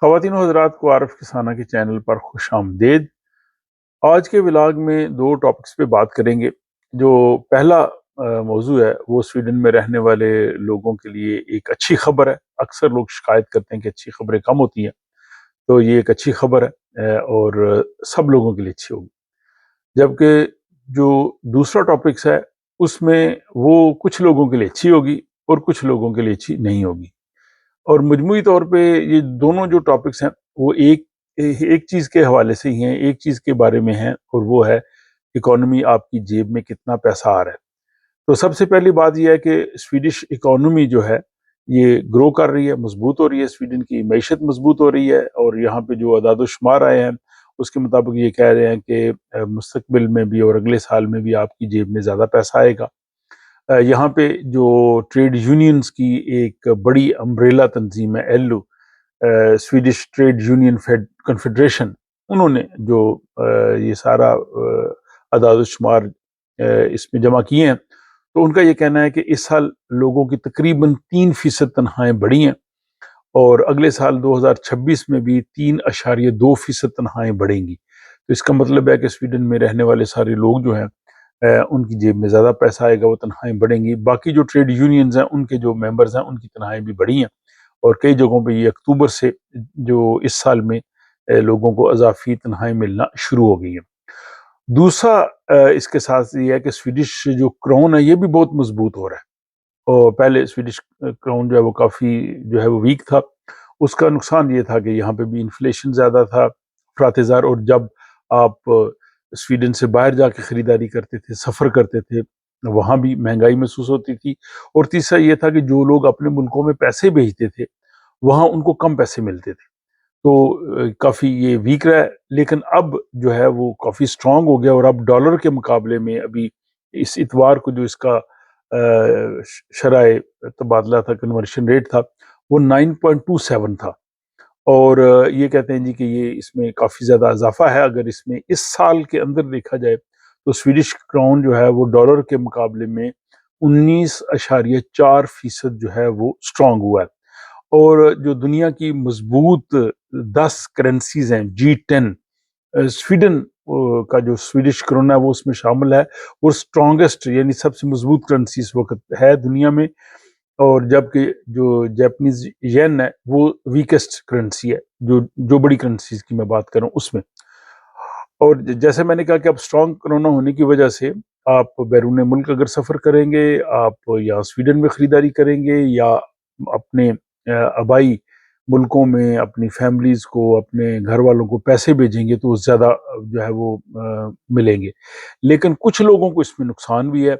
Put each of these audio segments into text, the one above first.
خواتین و حضرات کو عارف کسانہ کے چینل پر خوش آمدید۔ آج کے ولاگ میں دو ٹاپکس پہ بات کریں گے۔ جو پہلا موضوع ہے وہ سویڈن میں رہنے والے لوگوں کے لیے ایک اچھی خبر ہے۔ اکثر لوگ شکایت کرتے ہیں کہ اچھی خبریں کم ہوتی ہیں، تو یہ ایک اچھی خبر ہے اور سب لوگوں کے لیے اچھی ہوگی۔ جبکہ جو دوسرا ٹاپکس ہے اس میں وہ کچھ لوگوں کے لیے اچھی ہوگی اور کچھ لوگوں کے لیے اچھی نہیں ہوگی۔ اور مجموعی طور پہ یہ دونوں جو ٹاپکس ہیں وہ ایک چیز کے حوالے سے ہی ہیں، ایک چیز کے بارے میں ہیں، اور وہ ہے اکانومی، آپ کی جیب میں کتنا پیسہ آ رہا ہے۔ تو سب سے پہلی بات یہ ہے کہ سویڈش اکانومی جو ہے یہ گرو کر رہی ہے، مضبوط ہو رہی ہے، سویڈن کی معیشت مضبوط ہو رہی ہے، اور یہاں پہ جو اعداد و شمار آئے ہیں اس کے مطابق یہ کہہ رہے ہیں کہ مستقبل میں بھی اور اگلے سال میں بھی آپ کی جیب میں زیادہ پیسہ آئے گا۔ یہاں پہ جو ٹریڈ یونینز کی ایک بڑی امبریلا تنظیم ہے LO, Swedish trade union confederation, انہوں نے جو یہ سارا اعداد و شمار اس میں جمع کیے ہیں، تو ان کا یہ کہنا ہے کہ اس سال لوگوں کی تقریباً 3% تنخواہیں بڑھی ہیں، اور اگلے سال 2026 میں بھی 3.2% تنخواہیں بڑھیں گی۔ تو اس کا مطلب ہے کہ سویڈن میں رہنے والے سارے لوگ جو ہیں ان کی جیب میں زیادہ پیسہ آئے گا، وہ تنخواہیں بڑھیں گی۔ باقی جو ٹریڈ یونینز ہیں ان کے جو ممبرز ہیں ان کی تنخواہیں بھی بڑھی ہیں، اور کئی جگہوں پہ یہ اکتوبر سے جو اس سال میں لوگوں کو اضافی تنخواہیں ملنا شروع ہو گئی ہیں۔ دوسرا اس کے ساتھ یہ ہے کہ سویڈش جو کرون ہے یہ بھی بہت مضبوط ہو رہا ہے، اور پہلے سویڈش کرون جو ہے وہ کافی جو ہے وہ ویک تھا۔ اس کا نقصان یہ تھا کہ یہاں پہ بھی انفلیشن زیادہ تھا، افراط زر، اور جب آپ سویڈن سے باہر جا کے خریداری کرتے تھے، سفر کرتے تھے، وہاں بھی مہنگائی محسوس ہوتی تھی۔ اور تیسرا یہ تھا کہ جو لوگ اپنے ملکوں میں پیسے بھیجتے تھے وہاں ان کو کم پیسے ملتے تھے، تو کافی یہ ویک رہا ہے۔ لیکن اب جو ہے وہ کافی سٹرونگ ہو گیا، اور اب ڈالر کے مقابلے میں ابھی اس اتوار کو جو اس کا شرح تبادلہ تھا، کنورشن ریٹ تھا، وہ 9.27 تھا، اور یہ کہتے ہیں جی کہ یہ اس میں کافی زیادہ اضافہ ہے۔ اگر اس میں اس سال کے اندر دیکھا جائے تو سویڈش کراؤن جو ہے وہ ڈالر کے مقابلے میں 19.4% جو ہے وہ سٹرونگ ہوا ہے۔ اور جو دنیا کی مضبوط 10 کرنسیز ہیں G10، سویڈن کا جو سویڈش کرون ہے وہ اس میں شامل ہے، اور سٹرونگسٹ یعنی سب سے مضبوط کرنسی اس وقت ہے دنیا میں۔ اور جبکہ جو جیپنیز ین ہے وہ ویکسٹ کرنسی ہے، جو بڑی کرنسیز کی میں بات کروں اس میں۔ اور جیسے میں نے کہا کہ اب سٹرونگ کرونا ہونے کی وجہ سے آپ بیرون ملک اگر سفر کریں گے، آپ یا سویڈن میں خریداری کریں گے یا اپنے آبائی ملکوں میں اپنی فیملیز کو، اپنے گھر والوں کو پیسے بھیجیں گے تو زیادہ جو ہے وہ ملیں گے۔ لیکن کچھ لوگوں کو اس میں نقصان بھی ہے۔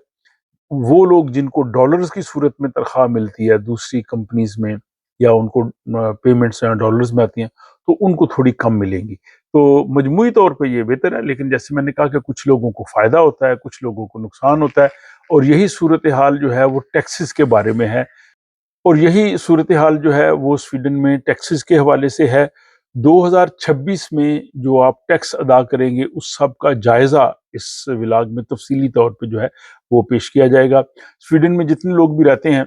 وہ لوگ جن کو ڈالرز کی صورت میں تنخواہ ملتی ہے دوسری کمپنیز میں، یا ان کو پیمنٹس ڈالرز میں آتی ہیں، تو ان کو تھوڑی کم ملیں گی۔ تو مجموعی طور پہ یہ بہتر ہے، لیکن جیسے میں نے کہا کہ کچھ لوگوں کو فائدہ ہوتا ہے، کچھ لوگوں کو نقصان ہوتا ہے، اور یہی صورتحال جو ہے وہ ٹیکسز کے بارے میں ہے، اور یہی صورتحال جو ہے وہ سویڈن میں ٹیکسز کے حوالے سے ہے۔ 2026 میں جو آپ ٹیکس ادا کریں گے اس سب کا جائزہ اس ولاگ میں تفصیلی طور پہ جو ہے وہ پیش کیا جائے گا۔ سویڈن میں جتنے لوگ بھی رہتے ہیں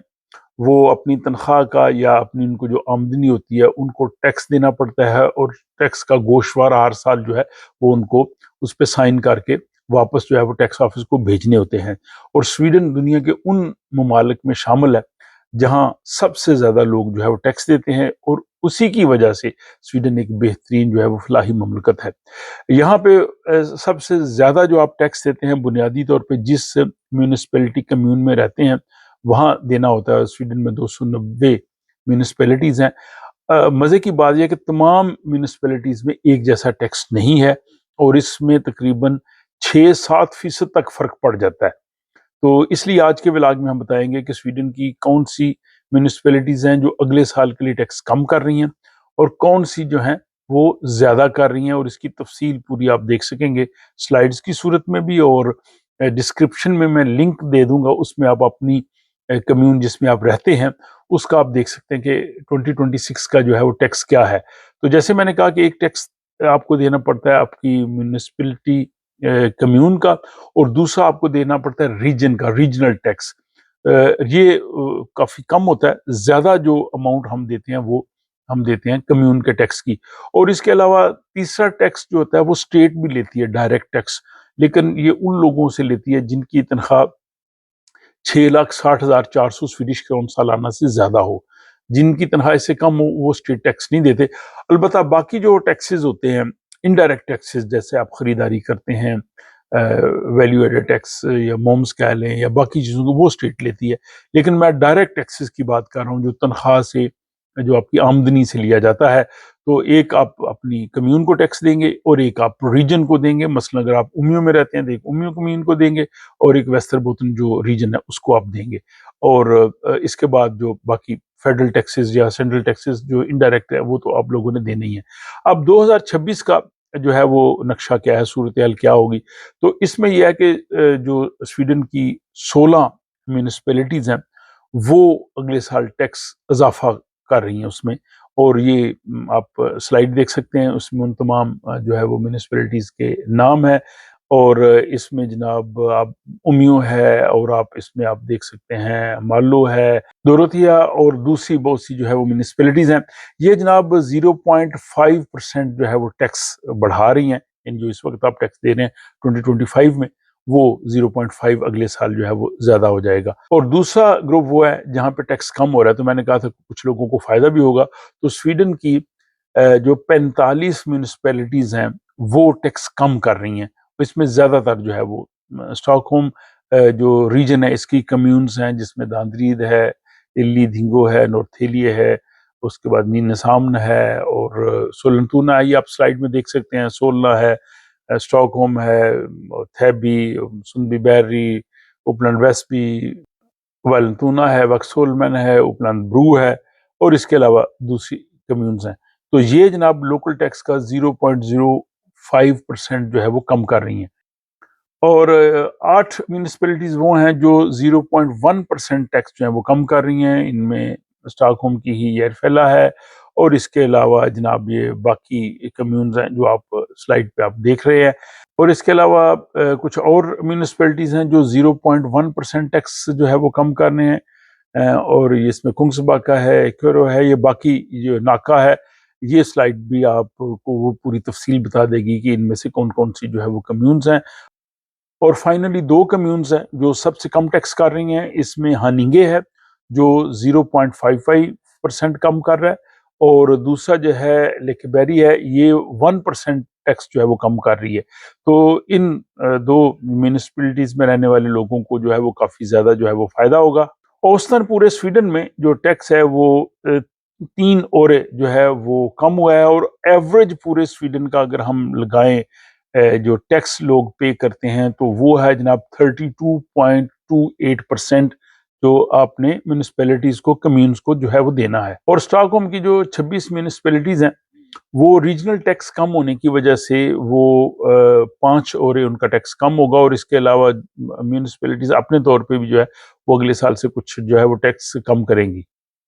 وہ اپنی تنخواہ کا یا اپنی ان کو جو آمدنی ہوتی ہے ان کو ٹیکس دینا پڑتا ہے، اور ٹیکس کا گوشوارہ ہر سال جو ہے وہ ان کو اس پہ سائن کر کے واپس جو ہے وہ ٹیکس آفس کو بھیجنے ہوتے ہیں۔ اور سویڈن دنیا کے ان ممالک میں شامل ہے جہاں سب سے زیادہ لوگ جو ہے وہ ٹیکس دیتے ہیں، اور اسی کی وجہ سے سویڈن ایک بہترین جو ہے وہ فلاحی مملکت ہے۔ یہاں پہ سب سے زیادہ جو آپ ٹیکس دیتے ہیں بنیادی طور پہ جس میونسپلٹی کمیون میں رہتے ہیں وہاں دینا ہوتا ہے۔ سویڈن میں 290 میونسپلٹیز ہیں۔ مزے کی بات یہ ہے کہ تمام میونسپلٹیز میں ایک جیسا ٹیکس نہیں ہے، اور اس میں تقریباً 6-7% تک فرق پڑ جاتا ہے۔ تو اس لیے آج کے ولاگ میں ہم بتائیں گے کہ سویڈن کی کون سی میونسپلٹیز ہیں جو اگلے سال کے لیے ٹیکس کم کر رہی ہیں، اور کون سی جو ہیں وہ زیادہ کر رہی ہیں، اور اس کی تفصیل پوری آپ دیکھ سکیں گے سلائیڈز کی صورت میں بھی، اور ڈسکرپشن میں لنک دے دوں گا، اس میں آپ اپنی کمیون جس میں آپ رہتے ہیں اس کا آپ دیکھ سکتے ہیں کہ 2026 کا جو ہے وہ ٹیکس کیا ہے۔ تو جیسے میں نے کہا کہ ایک ٹیکس آپ کو دینا پڑتا ہے آپ کی میونسپلٹی کمیون کا، اور دوسرا آپ کو دینا پڑتا ہے ریجن کا، ریجنل ٹیکس۔ یہ کافی کم ہوتا ہے، زیادہ جو اماؤنٹ ہم دیتے ہیں وہ ہم دیتے ہیں کمیون کے ٹیکس کی. اور اس کے علاوہ تیسرا ٹیکس جو ہوتا ہے وہ اسٹیٹ بھی لیتی ہے، ڈائریکٹ ٹیکس، لیکن یہ ان لوگوں سے لیتی ہے جن کی تنخواہ 6,60,400 سویڈش کرون سالانہ سے زیادہ ہو. جن کی تنخواہ اس سے کم ہو وہ اسٹیٹ ٹیکس نہیں دیتے. البتہ باقی جو ٹیکسز ہوتے ہیں انڈائریکٹ ٹیکسز، جیسے آپ خریداری کرتے ہیں، ویلیو ایڈڈ ٹیکس یا مومس کہہ لیں یا باقی چیزوں کو، وہ اسٹیٹ لیتی ہے. لیکن میں ڈائریکٹ ٹیکسز کی بات کر رہا ہوں جو تنخواہ سے، جو آپ کی آمدنی سے لیا جاتا ہے. تو ایک آپ اپنی کمیون کو ٹیکس دیں گے اور ایک آپ ریجن کو دیں گے. مثلا اگر آپ امیوں میں رہتے ہیں تو ایک امیوں کمیون کو دیں گے اور ایک ویسٹربوتن جو ریجن ہے اس کو آپ دیں گے. اور اس کے بعد جو باقی فیڈرل ٹیکسز یا سینٹرل ٹیکسز جو انڈائریکٹ ہے وہ تو آپ لوگوں نے دینے ہی ہیں. اب 2026 کا جو ہے وہ نقشہ کیا ہے، صورتحال کیا ہوگی؟ تو اس میں یہ ہے کہ جو سویڈن کی 16 میونسپلٹیز ہیں وہ اگلے سال ٹیکس اضافہ کر رہی ہیں اس میں. اور یہ آپ سلائیڈ دیکھ سکتے ہیں، اس میں ان تمام جو ہے وہ میونسپلٹیز کے نام ہے. اور اس میں جناب آپ امیو ہے، اور آپ اس میں آپ دیکھ سکتے ہیں مالو ہے، دوروتھیا اور دوسری بہت سی جو ہے وہ میونسپلٹیز ہیں. یہ جناب 0.5% جو ہے وہ ٹیکس بڑھا رہی ہیں. ان جو اس وقت آپ ٹیکس دے رہے ہیں 2025 میں، وہ 0.5 اگلے سال جو ہے وہ زیادہ ہو جائے گا. اور دوسرا گروپ وہ ہے جہاں پہ ٹیکس کم ہو رہا ہے. تو میں نے کہا تھا کچھ لوگوں کو فائدہ بھی ہوگا. تو سویڈن کی جو 45 میونسپلٹیز ہیں وہ ٹیکس کم کر رہی ہیں. اس میں زیادہ تر جو ہے وہ اسٹاک ہوم جو ریجن ہے اس کی کمیونز ہیں، جس میں داندرید ہے، الی دھنگو ہے، نورتھیلیے ہے، اس کے بعد نین سامن ہے، اور سولنتونا ہے. یہ آپ سلائیڈ میں دیکھ سکتے ہیں. سولنا ہے، اسٹاک ہوم ہے، تھیبی، سنبی بیری، اوپلینڈ ویسبی، والنتونا ہے، وکسولمن ہے، اوپلینڈ برو ہے، اور اس کے علاوہ دوسری کمیونز ہیں. تو یہ جناب لوکل ٹیکس کا 0.05% جو ہے وہ کم کر رہی ہیں. اور 8 میونسپلٹیز وہ ہیں جو 0.1% ٹیکس جو ہے وہ کم کر رہی ہیں. ان میں اسٹاک ہوم کی ہی یرفیلا ہے، اور اس کے علاوہ جناب یہ باقی کمیونز ہیں جو آپ سلائیڈ پہ آپ دیکھ رہے ہیں. اور اس کے علاوہ کچھ اور میونسپلٹیز ہیں جو 0.1% ٹیکس جو ہے وہ کم کر رہے ہیں. اور اس میں کنگسبا کا ہے، ایکورو ہے، یہ باقی جو ناکا ہے. یہ سلائیڈ بھی آپ کو وہ پوری تفصیل بتا دے گی کہ ان میں سے کون کون سی جو ہے وہ کمیونز ہیں. اور فائنلی 2 کمیونز ہیں جو سب سے کم ٹیکس کر رہی ہیں. اس میں ہاننگے ہے جو 0.55% کم کر رہا ہے، اور دوسرا جو ہے لیکبیری ہے، یہ 1% ٹیکس جو ہے وہ کم کر رہی ہے. تو ان 2 میونسپلٹیز میں رہنے والے لوگوں کو جو ہے وہ کافی زیادہ جو ہے وہ فائدہ ہوگا. اوسطاً پورے سویڈن میں جو ٹیکس ہے وہ 3 اورے جو ہے وہ کم ہوا ہے. اور ایوریج پورے سویڈن کا اگر ہم لگائیں جو ٹیکس لوگ پے کرتے ہیں تو وہ ہے جناب 32.28% جو آپ نے میونسپلٹیز کو، کمیونز کو جو ہے وہ دینا ہے. اور اسٹاک ہوم کی جو 26 میونسپلٹیز ہیں وہ ریجنل ٹیکس کم ہونے کی وجہ سے وہ 5 اورے ان کا ٹیکس کم ہوگا. اور اس کے علاوہ میونسپلٹیز اپنے طور پہ بھی جو ہے وہ اگلے سال سے کچھ جو ہے وہ ٹیکس کم کریں گی.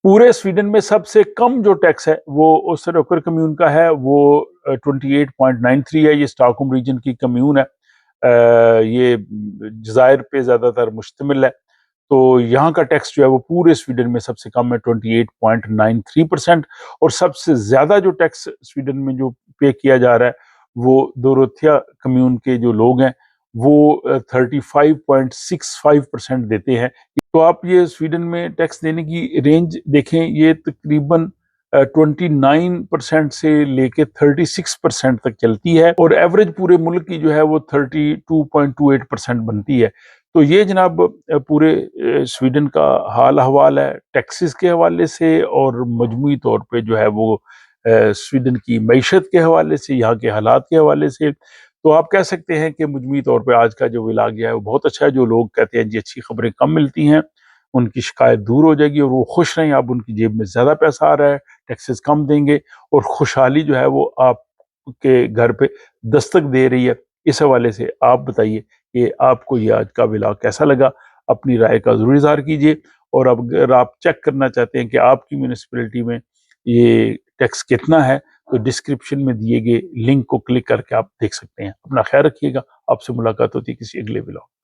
پورے سویڈن میں سب سے کم جو ٹیکس ہے وہ اوسٹروکر کمیون کا ہے، وہ 28.93 ہے. یہ اسٹاک ہوم ریجن کی کمیون ہے. یہ جزائر پہ زیادہ تر مشتمل ہے. تو یہاں کا ٹیکس جو ہے وہ پورے سویڈن میں سب سے کم ہے 28.93%. اور سب سے زیادہ جو ٹیکس سویڈن میں جو پے کیا جا رہا ہے وہ دوروتھیا کمیون کے جو لوگ ہیں وہ 35.65% دیتے ہیں. تو آپ یہ سویڈن میں ٹیکس دینے کی رینج دیکھیں، یہ تقریباً 29% سے لے کے 36% تک چلتی ہے، اور ایوریج پورے ملک کی جو ہے وہ 32.28% بنتی ہے. تو یہ جناب پورے سویڈن کا حال احوال ہے ٹیکسز کے حوالے سے، اور مجموعی طور پہ جو ہے وہ سویڈن کی معیشت کے حوالے سے، یہاں کے حالات کے حوالے سے. تو آپ کہہ سکتے ہیں کہ مجموعی طور پہ آج کا جو ولاگیا ہے وہ بہت اچھا ہے. جو لوگ کہتے ہیں جی اچھی خبریں کم ملتی ہیں، ان کی شکایت دور ہو جائے گی اور وہ خوش رہیں. اب ان کی جیب میں زیادہ پیسہ آ رہا ہے، ٹیکسز کم دیں گے، اور خوشحالی جو ہے وہ آپ کے گھر پہ دستک دے رہی ہے. اس حوالے سے آپ بتائیے کہ آپ کو یہ آج کا ولاگ کیسا لگا؟ اپنی رائے کا ضرور اظہار کیجیے. اور اب اگر آپ چیک کرنا چاہتے ہیں کہ آپ کی میونسپلٹی میں یہ ٹیکس کتنا ہے تو ڈسکرپشن میں دیے گئے لنک کو کلک کر کے آپ دیکھ سکتے ہیں. اپنا خیال رکھیے گا. آپ سے ملاقات ہوتی ہے کسی اگلے ولاگ.